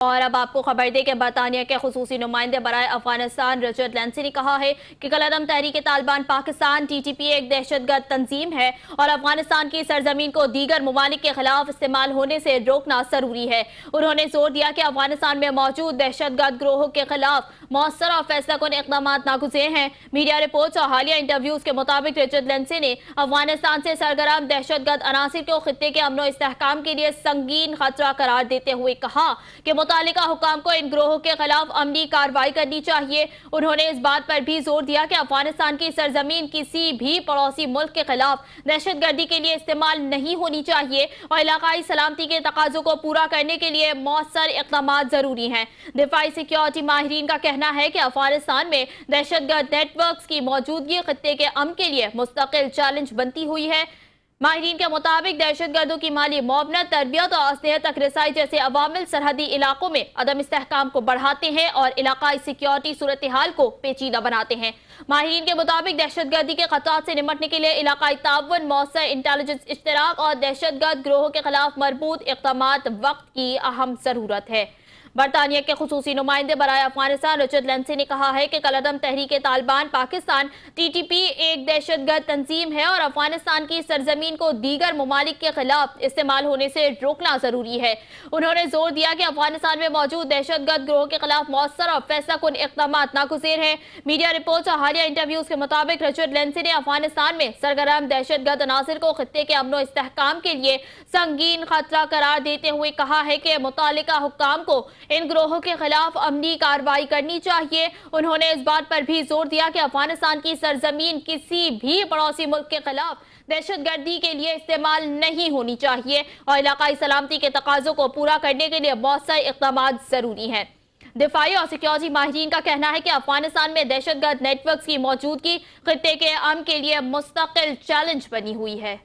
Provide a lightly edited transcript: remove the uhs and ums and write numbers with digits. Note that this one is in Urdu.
اور اب آپ کو خبر دے کہ برطانیہ کے خصوصی نمائندے برائے افغانستان رچرڈ لینسی نے کہا ہے کہ کالعدم تحریک Taliban Pakistan T T P ایک دہشت گرد تنظیم ہے اور افغانستان کی سرزمین کو دیگر ممالک کے خلاف استعمال ہونے سے روکنا ضروری ہے۔ انہوں نے زور دیا کہ افغانستان میں موجود دہشت گرد گروہوں کے خلاف مؤثر اور فیصلہ کن اقدامات ناگزیر ہیں۔ میڈیا رپورٹس اور حالیہ انٹرویوز کے مطابق رچرڈ لینسی نے افغانستان سے سرگرم دہشت گرد عناصر کو خطے کے امن و استحکام کے لیے سنگین خطرہ قرار دیتے ہوئے کہا کہ متعلقہ حکام کو ان گروہوں کے خلاف عملی کارروائی کرنی چاہیے۔ انہوں نے اس بات پر بھی زور دیا کہ افغانستان کی سرزمین کسی بھی پڑوسی ملک کے خلاف دہشت گردی کے لیے استعمال نہیں ہونی چاہیے اور علاقائی سلامتی کے تقاضوں کو پورا کرنے کے لیے مؤثر اقدامات ضروری ہیں۔ دفاعی سیکیورٹی ماہرین کا کہنا ہے کہ افغانستان میں دہشت گرد نیٹ ورکس کی موجودگی خطے کے امن کے لیے مستقل چیلنج بنتی ہوئی ہے۔ ماہرین کے مطابق دہشت گردوں کی مالی معاونت، تربیت اور اسلحے تک رسائی جیسے عوامل سرحدی علاقوں میں عدم استحکام کو بڑھاتے ہیں اور علاقائی سیکیورٹی صورتحال کو پیچیدہ بناتے ہیں۔ ماہرین کے مطابق دہشت گردی کے خطرات سے نمٹنے کے لیے علاقائی تعاون، مؤثر انٹیلیجنس اشتراک اور دہشت گرد گروہوں کے خلاف مربوط اقدامات وقت کی اہم ضرورت ہے۔ برطانیہ کے خصوصی نمائندے برائے افغانستان رچرڈ لینسی نے کہا ہے کہ کالعدم تحریک Taliban Pakistan T T P ایک دہشت گرد تنظیم ہے اور افغانستان کی سرزمین کو دیگر ممالک کے خلاف استعمال ہونے سے روکنا ضروری ہے۔ انہوں نے زور دیا کہ افغانستان میں موجود دہشت گرد گروہوں کے خلاف مؤثر اور فیصلہ کن اقدامات ناگزیر ہیں۔ میڈیا رپورٹس اور حالیہ انٹرویوز کے مطابق رچرڈ لینسی نے افغانستان میں سرگرم دہشت گرد عناصر کو خطے کے امن و استحکام کے لیے سنگین خطرہ قرار دیتے ہوئے کہا ہے کہ متعلقہ حکام کو ان گروہوں کے خلاف عملی کارروائی کرنی چاہیے۔ انہوں نے اس بات پر بھی زور دیا کہ افغانستان کی سرزمین کسی بھی پڑوسی ملک کے خلاف دہشت گردی کے لیے استعمال نہیں ہونی چاہیے اور علاقائی سلامتی کے تقاضوں کو پورا کرنے کے لیے مؤثر اقدامات ضروری ہیں۔ دفاعی اور سیکیورٹی ماہرین کا کہنا ہے کہ افغانستان میں دہشت گرد نیٹ ورکس کی موجودگی خطے کے امن کے لیے مستقل چیلنج بنی ہوئی ہے۔